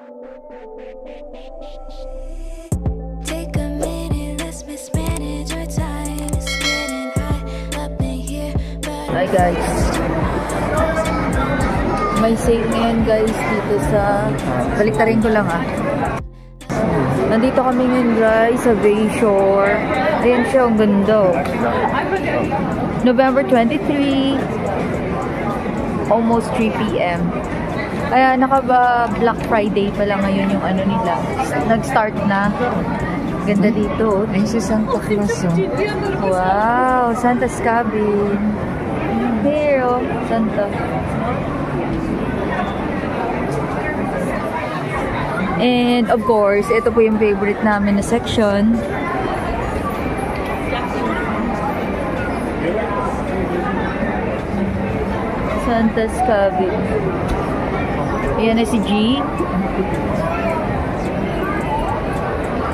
Take a minute, let's mismanage our time. It's getting hot up in here, but Hi guys. May sale ngayon guys dito sa... Baliktarin ko lang Nandito kami ngayon guys sa Bayshore. Ayan siya, ang ganda. November 23. Almost 3 p.m. Kaya naka Black Friday pa lang ngayon yung ano nila. Nag-start na. Ganda dito. Ay, si Santa Claus. Wow, Santa's cabin. Here, Santa. And of course, ito po yung favorite namin na section. Santa's cabin. Ayan na si G.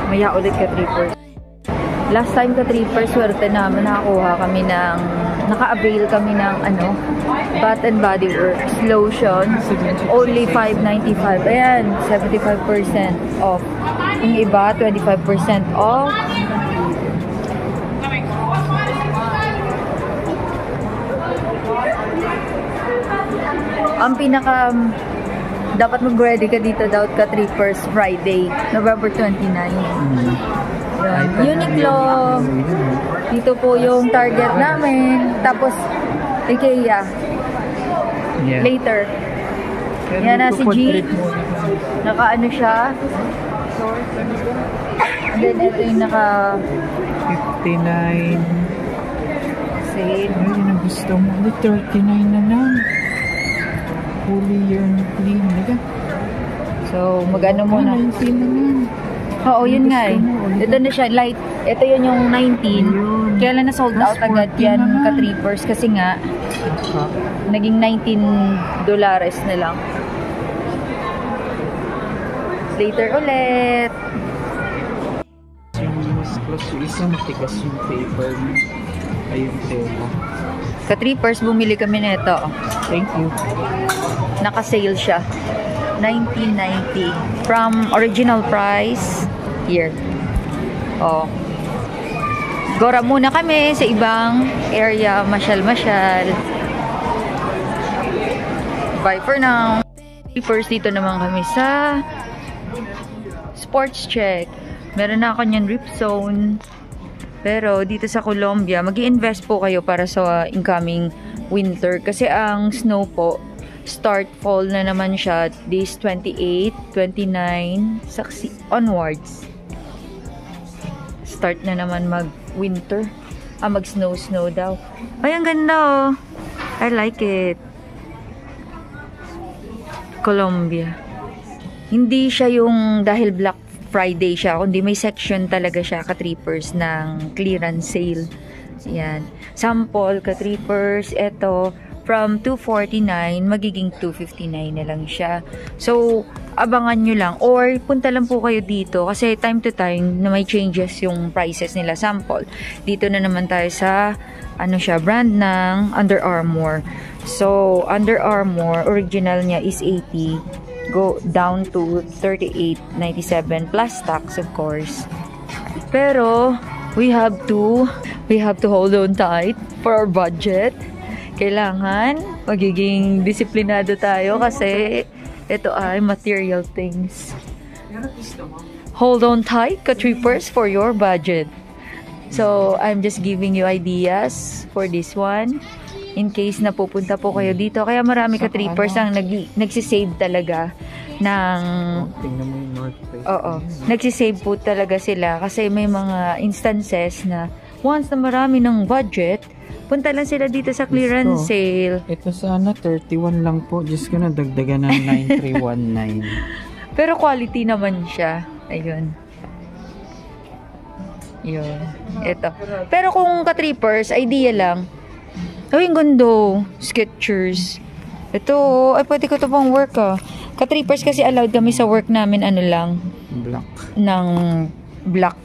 Maya ulit ka trippers. Last time ka trippers, swerte namin nakakuha kami ng naka-avail kami ng ano, Bath and Body Works lotion. Only $5.95. Ayan, 75% off. Yung iba, 25% off. Ang pinaka dapat mag-ready ka dito daw ka trippers Friday, November 29. Uniqlo. Dito po yung target namin. Tapos IKEA. Later. Yan na si G. Naka-ano siya. And then ito yung naka 59. Sale. Ay, yun ang gusto mo. 39 na lang. Fully year clean. So, mag-ano muna. 19 na lang. Oo, yun nga eh. Ito na siya, light. Ito yun yung 19. Kaya lang na sold out agad yan ka-trippers kasi nga naging $19 na lang. Later ulit. Yung mas close yung isa, matigas yung paper. Ayun, tela. Ka-trippers, bumili kami nito. Thank you. Naka-sale siya. $19.90 from original price here. Oh. Gora muna kami sa ibang area, masyal-masyal. Bye for now. First dito naman kami sa Sports Check. Meron na ako niyan Rip Zone. Pero dito sa Colombia, mag-i-invest po kayo para sa incoming winter kasi ang snow po start fall na naman siya days 28, 29 onwards. Start na naman mag-winter. Mag-snow daw. Ay, ang ganda oh. I like it. Colombia. Hindi siya yung dahil Black Friday siya, kundi may section talaga siya ka-trippers ng clearance sale. Yan. Sample ka-trippers. Ito from $249 magiging $259 na lang siya. So, abangan nyo lang or punta lang po kayo dito kasi time to time na may changes yung prices nila. Sample, dito na naman tayo sa ano siya, brand ng Under Armour. So, Under Armour, original niya is $80. Go down to $38.97 plus tax of course. Pero, we have to hold on tight for our budget. Kailangan magiging disiplinado tayo kasi ito ay material things. Hold on tight, ka-trippers, for your budget. So, I'm just giving you ideas for this one. In case na pupunta po kayo dito. Kaya marami ka-trippers ang nagsisave talaga ng... Oo. Nagsisave po talaga sila kasi may mga instances na once na marami ng budget, punta lang sila dito sa clearance sale. Ito sana 31 lang po. Diyos ko na dagdagan ng 9319. Pero quality naman siya. Ayun. Yun. Ito. Pero kung ka-trippers, idea lang. Ay, ang ganda. Skechers. Ito, ay pwede ko ito pang work Ka-trippers kasi allowed kami sa work namin ano lang. Black. Ng black.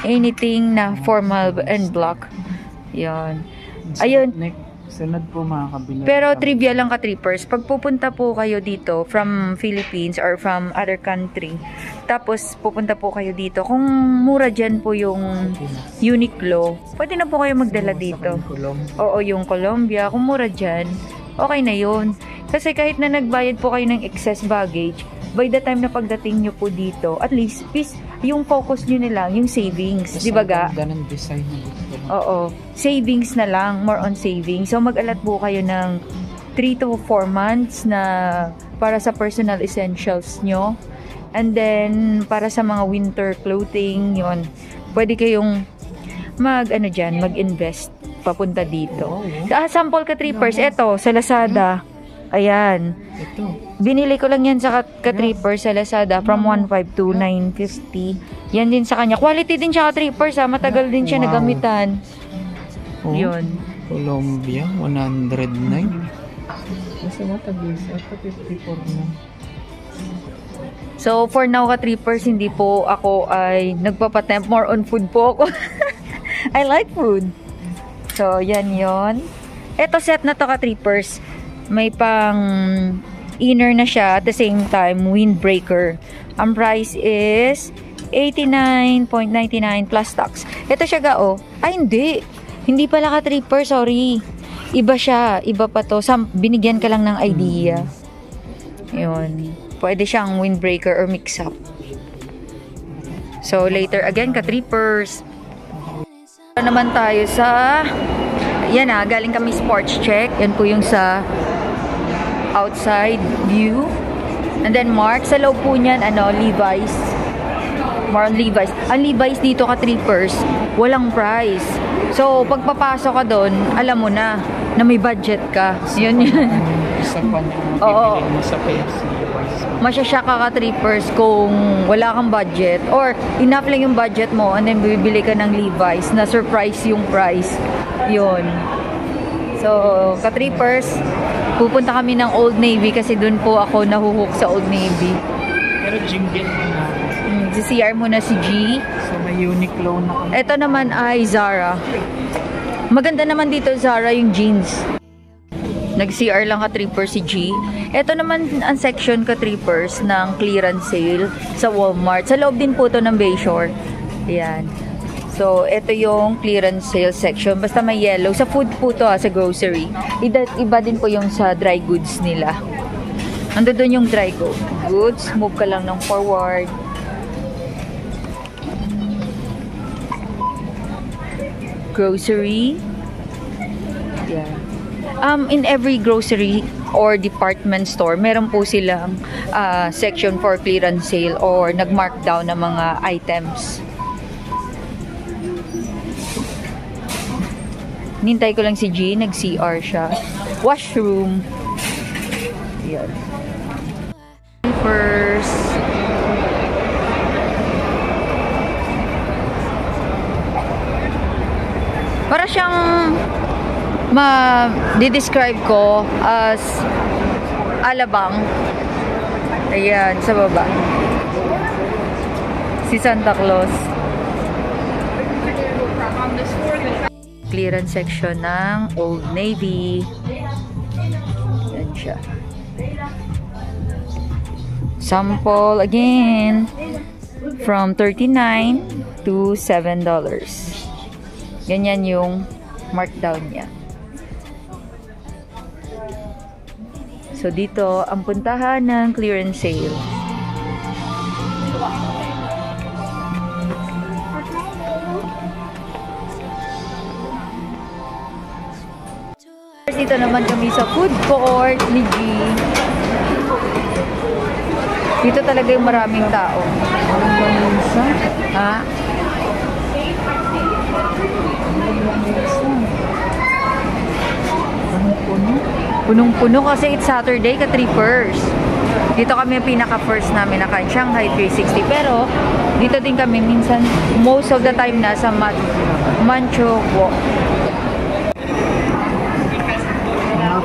Anything na formal and black. Yan. Ayun. Sunod po mga kabila. Pero trivia lang ka trippers, pag pupunta po kayo dito from Philippines or from other country, tapos pupunta po kayo dito, kung mura dyan po yung Uniqlo, pwede na po kayo magdala dito. Oo, yung Colombia, kung mura dyan, okay na yun. Kasi kahit na nagbayad po kayo ng excess baggage, by the time na pagdating nyo po dito, at least yung focus nyo na lang, yung savings, di ba ga? Ganun design na gusto mo. Oo, savings na lang, more on savings. So mag-alat po kayo ng 3 to 4 months na para sa personal essentials nyo. And then, para sa mga winter clothing, yon, pwede kayong mag-invest papunta dito. Sample ka trippers, eto, sa Lazada. Ayan. Ito. Binili ko lang yan sa ka-trippers sa Lazada from 1.5 to 9.50. Yan din sa kanya. Quality din siya ka-trippers ha. Matagal din siya nagamitan. Oh, Yun. Colombia, 109. Nasa matagal sa 54 na. So, for now ka-trippers, hindi po ako ay nagpapatemp. More on food po ako. I like food. So, yan yon. Ito set na to ka-trippers. May pang inner na siya at the same time windbreaker. Ang price is 89.99 plus tax. Ito siya ga oh. Ay hindi. Hindi pala ka tripper, sorry. Iba siya, iba pa to. Binigyan ka lang ng idea. Yun. Pwede siyang windbreaker or mix up. So later again ka trippers. Naman tayo sa yan galing kami sports check. Yan po yung sa outside view. And then Mark, sa loob po niyan, Levi's. More on Levi's. Ang Levi's dito ka trippers, walang price. So, pagpapasok ka doon, alam mo na may budget ka. Yun yun. Isa pa na Oo. bibili mo sa PFC. Masyasya ka trippers kung wala kang budget or enough lang yung budget mo and then bibili ka ng Levi's na surprise yung price. Yun. So, ka-trippers, pupunta kami ng Old Navy kasi dun po ako nahuhook sa Old Navy. Pero gym din mo na. Si CR muna si G. So, may Uniqlo na kami. Ito naman ay Zara. Maganda naman dito Zara yung jeans. Nag-CR lang ka-trippers si G. Ito naman ang section ka-trippers ng clearance sale sa Walmart. Sa loob din po to ng Bayshore. Ayan. So, ito yung clearance sale section. Basta may yellow. Sa food po to sa grocery. Iba din po yung sa dry goods nila. Ando doon yung dry goods. Move ka lang ng forward. Grocery. Yan. In every grocery or department store, meron po silang section for clearance sale or nag-markdown ng mga items. Nintay ko lang si G, nag-CR siya. Washroom. Yan. First. Para siyang di-describe ko as alabang. Ayan, sa baba. Si Santa Claus. Clearance section ng Old Navy. Yan siya. Sample again from $39 to $7. Ganyan yung markdown niya. So dito ang puntahan ng clearance sale. Dito naman kami sa food court ni G. Dito talaga yung maraming tao. Ha? Punong-puno kasi it's Saturday ka-trippers. Dito kami yung pinaka-first namin nakain Shanghai 360. Pero dito din kami minsan, most of the time nasa Manchukuo.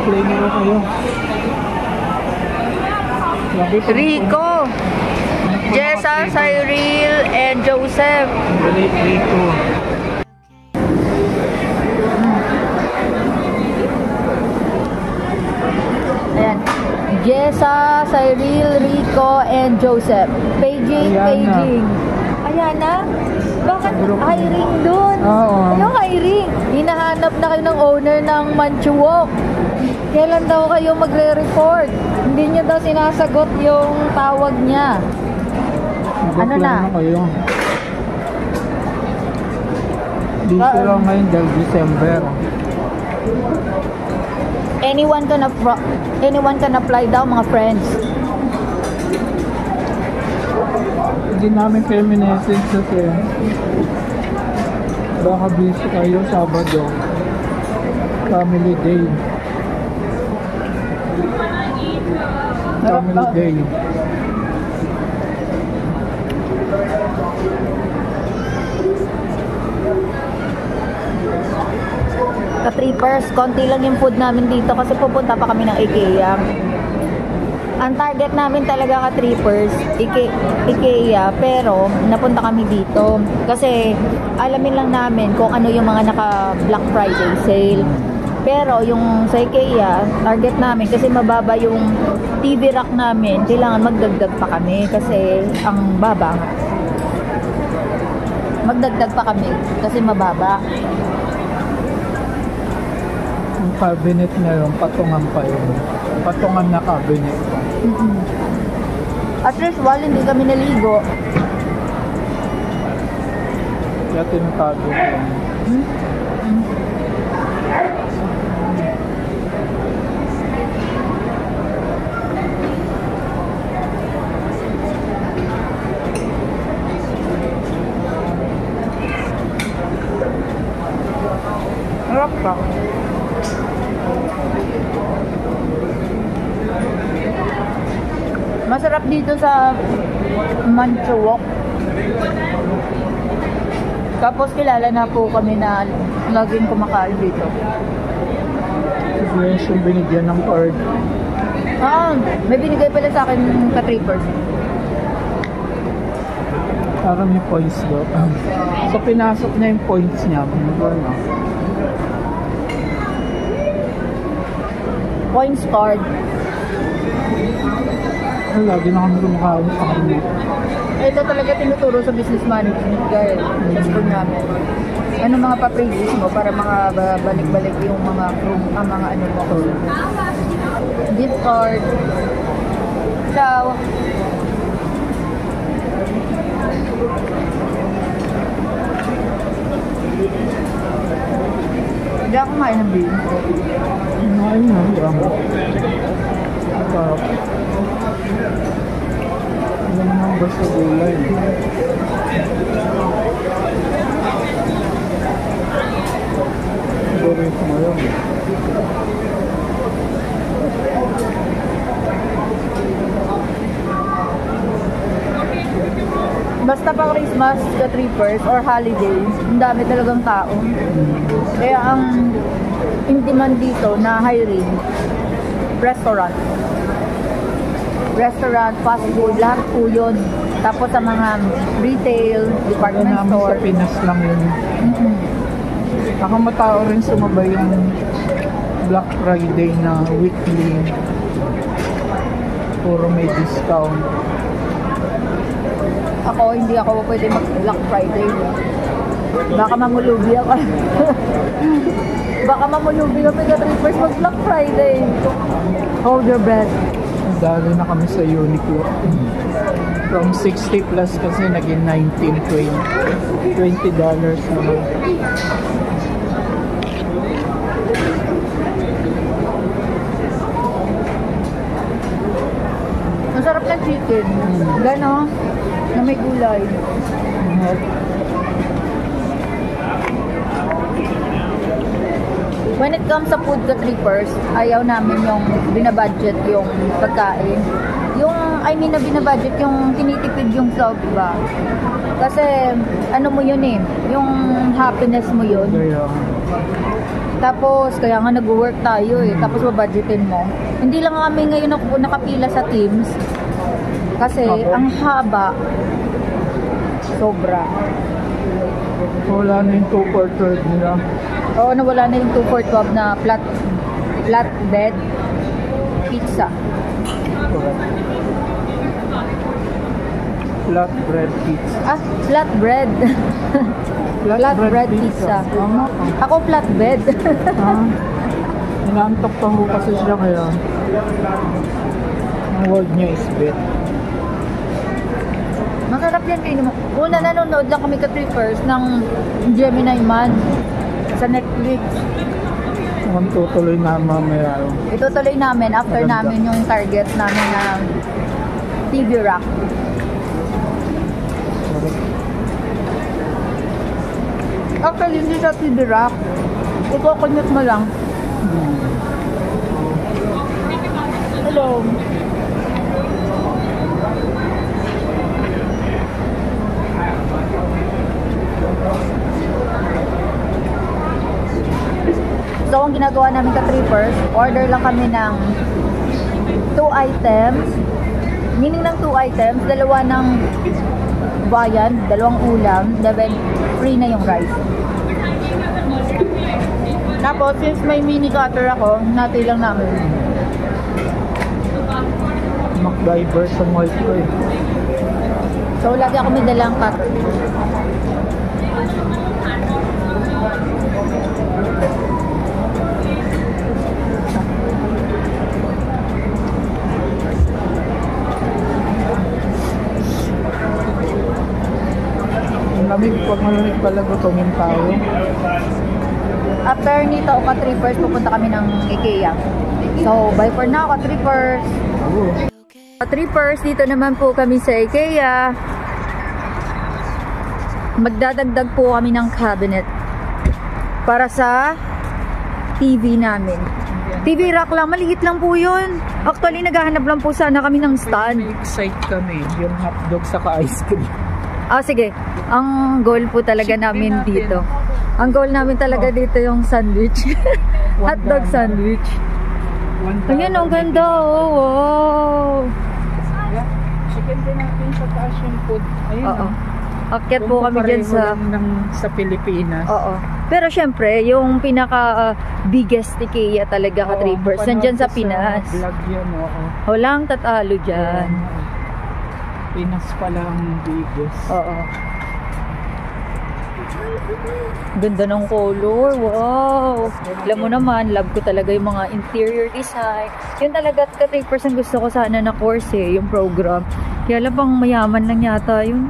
Play nyo kayo. Rico, Jessa, Cyril, and Joseph. Rico. Tessa, Cyril, Rico, and Joseph. Paging. Ayan na. Bakit hiring dun? Oo. Yung hiring. Hinahanap na kayo ng owner ng Manchuwok. Kailan daw kayo magre-report? Hindi nyo daw sinasagot yung tawag niya. Ano na? Kayo. Dito lang ngayon dahil December. Anyone can apply daw, mga friends. Hindi namin kayo minessage kasi baka busy kayo Sabado. Family day. Family day. Ka-trippers, konti lang yung food namin dito kasi pupunta pa kami ng IKEA. Ang target namin talaga ka-trippers, IKEA, pero napunta kami dito kasi alamin lang namin kung ano yung mga naka Black Friday sale. Pero yung sa IKEA, target namin kasi mababa yung TV rack namin, kailangan magdagdag pa kami kasi ang baba nga. Magdagdag pa kami kasi mababa. Yung cabinet na yun, patungan pa yun. Patungan na cabinet pa. At least while hindi kami naligo, Kaya tinatago ko yan. harap ka. Masarap dito sa Manchuwok. Tapos kilala na po kami na laging kumakain dito. Yes, yung binigyan ng card. May binigay pala sa akin ng ka-trippers. Parang may points daw. So pinasok niya yung points niya. Ano? Points card. Lagi na kami kumakain sa kanya. Ito talaga tinuturo sa business management guys. Sa school namin. Ano mga pa-pages mo para mga balik-balik yung mga mga ano mo. Gift card. Ciao. Hindi ako kumain ng beans. Kumain na. Sarap. Alam mo nang basta gulay. Favorite mo yun. Basta pa Christmas, ka-trippers, or holiday, ang dami talagang tao. Kaya ang in-demand dito na hiring, restaurant, fast food, lahat po yun. Tapos sa mga retail, department store. Sa Pinas lang yun. Ako matao rin sumabay yung Black Friday na weekly. Puro may discount. Ako, hindi ako pwede mag-Black Friday. Baka mamulubi ako. Baka mamulubi kami ka-trippers mag-Black Friday. Hold your breath. Dali na kami sa Uniqlo. From 60 plus kasi naging 19, 20. $20 naman. Masarap ng chicken. Gano? Na may gulay. When it comes sa food ka-trippers, ayaw namin yung binabudget yung pagkain. Na binabudget yung tinitipid yung self, diba? Kasi, ano mo yun eh, yung happiness mo yun. Tapos, kaya nga nag-work tayo eh, tapos mabudgetin mo. Hindi lang kami ngayon nakapila sa Teams. Kasi, ang haba, sobra. Wala na yung 2 for 3 nila. Oo, nawala na yung 2 for 12 na flat bed pizza. Correct. Flatbread pizza. Ah, flatbread. Flatbread pizza. Tama. Ako flatbed. Inaantok pa ho kasi siya kaya. Ang word niya is bed. Masarap yan kayo naman. Una nanonood lang kami ka-trippers ng Gemini Man sa Netflix. Ang tutuloy na mamaya. Itutuloy namin after Maganda. namin yung target namin na TV Rock. Actually, hindi siya TV Rock. Iko-commute mo lang. Hello. So, ang ginagawa namin ka-trippers, order lang kami ng 2 items. Meaning ng 2 items, dalawa ng bayan, dalawang ulam, then free na yung rice. Tapos, since may mini cutter ako, nati lang namin. MacGyver sa mall ko eh. So, lagi ako may dalang cutter. Ang lamig, pag malamig pala gutungin tayo. After nito, ka-trippers, pupunta kami ng IKEA. So, bye for now, ka-trippers. Oo. Ka-trippers, dito naman po kami sa IKEA. Magdadagdag po kami ng cabinet para sa TV namin. TV rack lang, maliit lang po yun. Actually, naghahanap lang po sana kami ng stand. Excite kami, yung hotdog saka ice cream. Ah, sige. Ang goal po talaga namin natin. dito. Ang goal namin talaga dito yung sandwich. Hotdog sandwich. Ayan, ang ganda. Oh, wow. Chicken din natin sa taas yung food. Ayun. Oo. Akyat po kami dyan sa... sa Pilipinas. Oo. Pero syempre, yung pinaka biggest IKEA talaga ka-trippers, nandyan sa Pinas. Vlog yan, oo. Walang tatalo dyan. Pinas pala ang biggest. Oo. Ganda ng color. Wow. Alam mo naman, love ko talaga yung mga interior design. Yun talaga ka-trippers ang gusto ko sana na course eh, yung program. Kaya lang pang mayaman lang yata yun.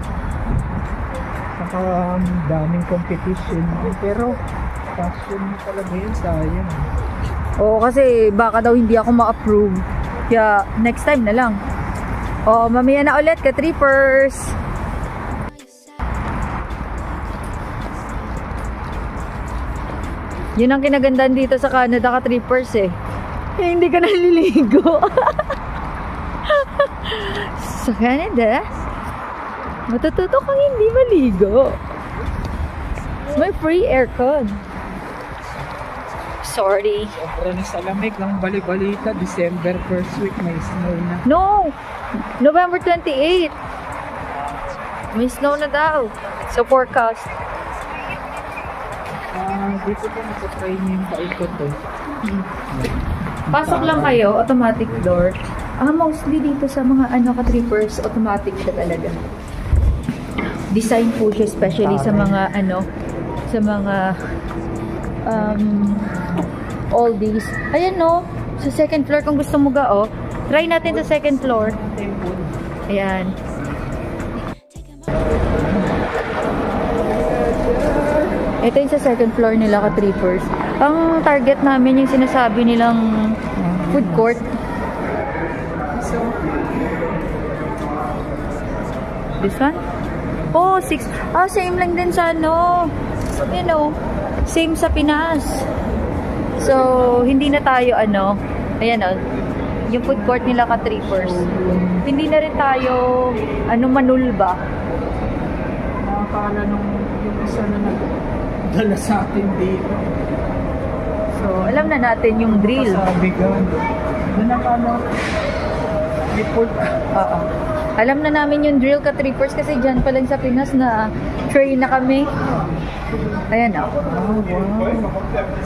Saka daming competition. Pero passion mo talaga yun, sayang. Oo, kasi baka daw hindi ako ma-approve. Kaya next time na lang. Oo, mamaya na ulit ka-trippers. Yun ang kinagandaan dito sa Canada ka-trippers eh. Hindi ka naliligo. Sa Canada, matututo kang hindi maligo. May free aircon. Sorry. Sobrang sa lamig ng bali-balita. December first week may snow na. No! November 28. May snow na daw. Sa forecast. Dito po nakatry niyo yung paikot to. Pasok lang kayo, automatic door. Mostly dito sa mga ka-trippers, automatic siya talaga. Design po siya especially sa mga sa mga oldies. Ayan no, sa second floor kung gusto mo try natin sa second floor. Ayan. Ito yung sa second floor nila ka-trippers. Ang target namin yung sinasabi nilang food court. This one? Oh, 6. Same lang din sa same sa Pinas. So, hindi na tayo ayan yung food court nila ka-trippers. Hindi na rin tayo manulba. Nakakala nung yung isa na nagdala sa atin dito. So, alam na natin yung drill. Sabi ka, doon nakala may pork. Oo. Alam na namin yung drill ka-trippers kasi dyan pa lang sa Pinas na train na kami. Ayan o. Oh, wow.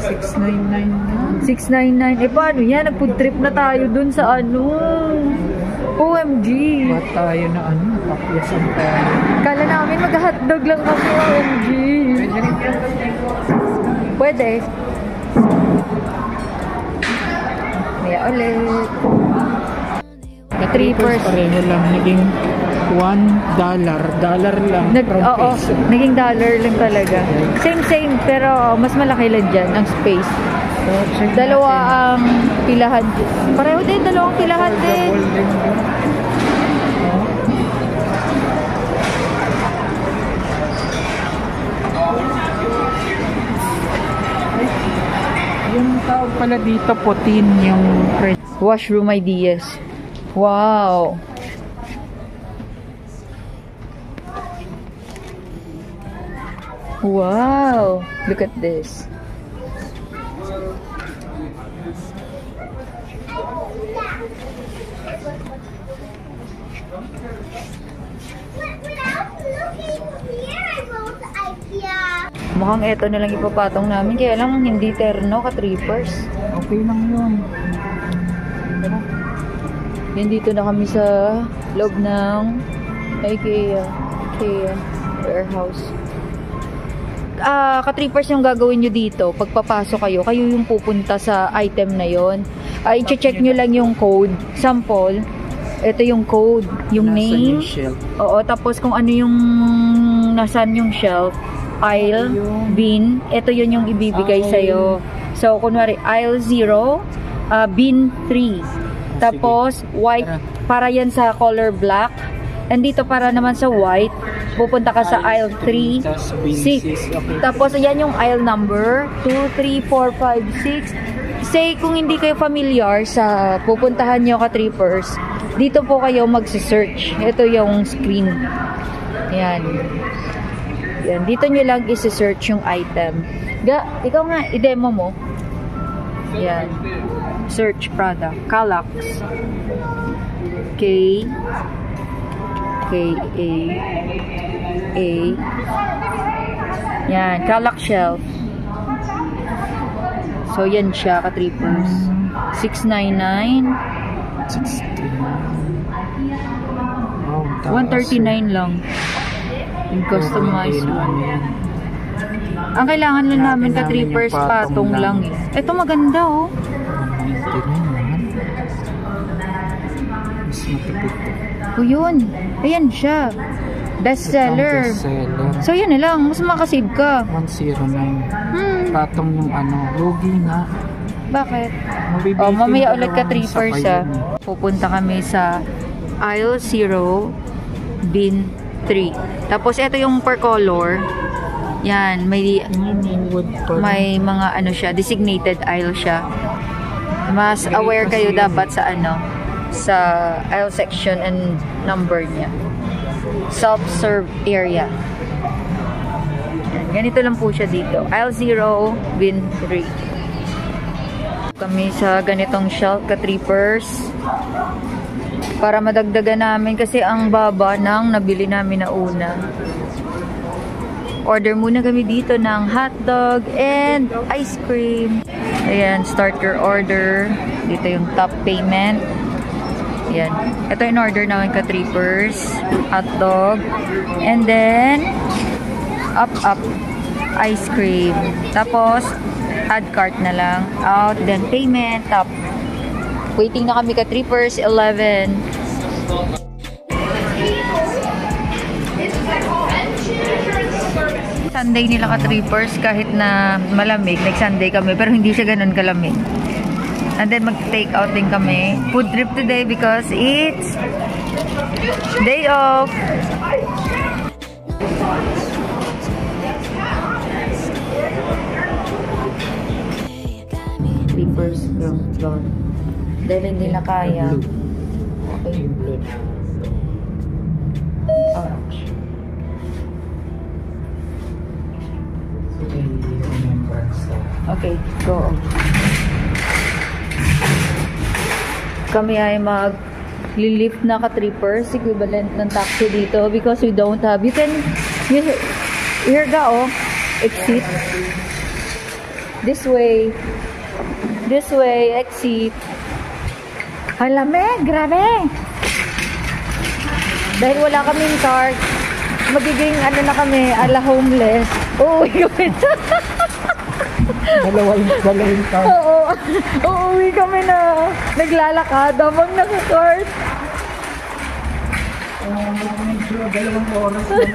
699 na. 699. Paano yan? Nag-food trip na tayo dun sa OMG! Ba't tayo na ano, takyasan tayo? Kala namin mag-hotdog lang kami, OMG! Pwede rin yan. Pwede. Kaya ulit. Trippers. Pareho lang, naging $1. Dollar lang from Oo, peso. naging dollar lang talaga. Same, pero mas malaki lang dyan ang space. So, check Dalawa natin. ang pilahan. Pareho din, dalawang pilahan din. Double din yun. Yung tawag pala dito, putin yung Washroom ideas. Wow! Wow! Look at this. Mukhang eto na lang ipapatong namin. Kaya lang hindi terno ka trippers. okay lang yun. Yan, dito na kami sa loob ng IKEA warehouse. Ka-trippers yung gagawin nyo dito. Pagpapasok kayo yung pupunta sa item na yon. I-check nyo lang yung code. Sample. Ito yung code. Yung Nasa name. yung shelf. Oo, tapos kung ano yung nasan yung shelf. Aisle, bin. Ito yun yung ibibigay sa'yo. So, kunwari, aisle 0, bin 3. Tapos, white, para yan sa color black. And dito para naman sa white, pupunta ka sa aisle 3, 6. Tapos, yan yung aisle number, 2, 3, 4, 5, 6. Say, kung hindi kayo familiar sa pupuntahan nyo ka-trippers, dito po kayo magsi-search. Ito yung screen. Yan. Yan. Dito nyo lang isi-search yung item. Ikaw nga, i-demo mo. Yan. Search product. Kallax. K-A-A. Yan. Kallax shelf. So, yan siya, ka-trippers. $699. 139 lang. Yung customized one. Ang kailangan lang namin ka-trippers, patong lang eh. Ito maganda oh. Mas matipid to. O yun. Ayan siya. Bestseller. So yan na lang. Mas makasave ka. 109. Patong yung ano. Lugi nga. Bakit? Mabibitin Oh, mamaya ulit dalawang ka-trippers sakay ah. yun. Pupunta kami sa aisle 0, bin 3. Tapos ito yung per color. Yan, may mga ano siya, designated aisle siya. Mas aware kayo dapat sa ano, sa aisle section and number niya. Self-serve area. Yan, ganito lang po siya dito. Aisle 0, bin 3. Kami sa ganitong shelf ka-trippers para madagdagan namin kasi ang baba ng nabili namin na una. Order muna kami dito ng hotdog and ice cream. Ayan, start your order. Dito yung top payment. Ayan. Ito yung order namin ka-trippers. Hotdog. And then, up, ice cream. Tapos, add cart na lang. Out, then payment, up. Waiting na kami ka-trippers, 11. Sunday nila ka-trippers kahit na malamig. Nag-Sunday kami pero hindi siya ganun kalamig. And then mag-take out din kami. Food trip today because it's day off. Trippers from floor. Dahil hindi na kaya. Okay. Ouch. Okay, go. Kami ay mag-lift na ka-trippers, equivalent ng taxi dito because we don't have, here ga oh, exit. This way, exit. Halame, grabe. Dahil wala kaming card, magiging ano na kami, ala homeless. Uuwi kami. Dalawang car. Oo. Uuwi kami na naglalakad habang naka-card. Medyo 2 oras lang.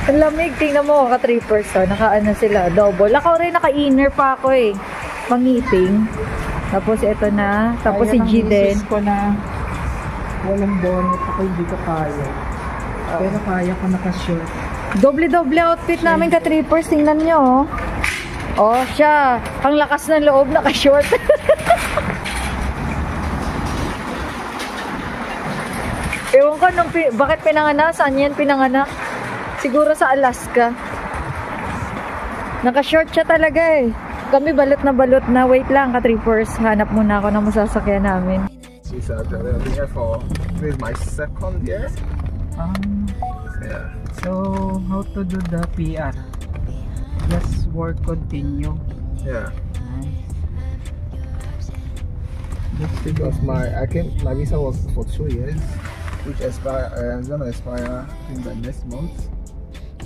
Ang lamig, tingnan mo, ka-trippers to. Naka-ano sila, double. Ako rin, naka-inner pa ako eh. Pangiting. Tapos ito na. Tapos si G din. Ko na walang bonnet ako, hindi ko kaya. Pero kaya ko naka-short. Doble-doble outfit namin ka-trippers. Tingnan nyo, oh. Oh, siya. Ang lakas ng loob, naka-short. Ewan ko, bakit pinanganak? Saan yan pinanganak? Siguro sa Alaska. Naka-short siya talaga eh. Kami balot na. Wait lang, ka-trippers. Hanap muna ako ng masasakyan namin. This is here for this is my second year. Yeah. So, how to do the PR? Just work continue. Yeah. Just Because my visa was for 2 years, which is gonna expire in the next month.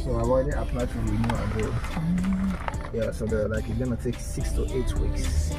So I've already applied for renewal again. Yeah, so they're like it's gonna take 6 to 8 weeks.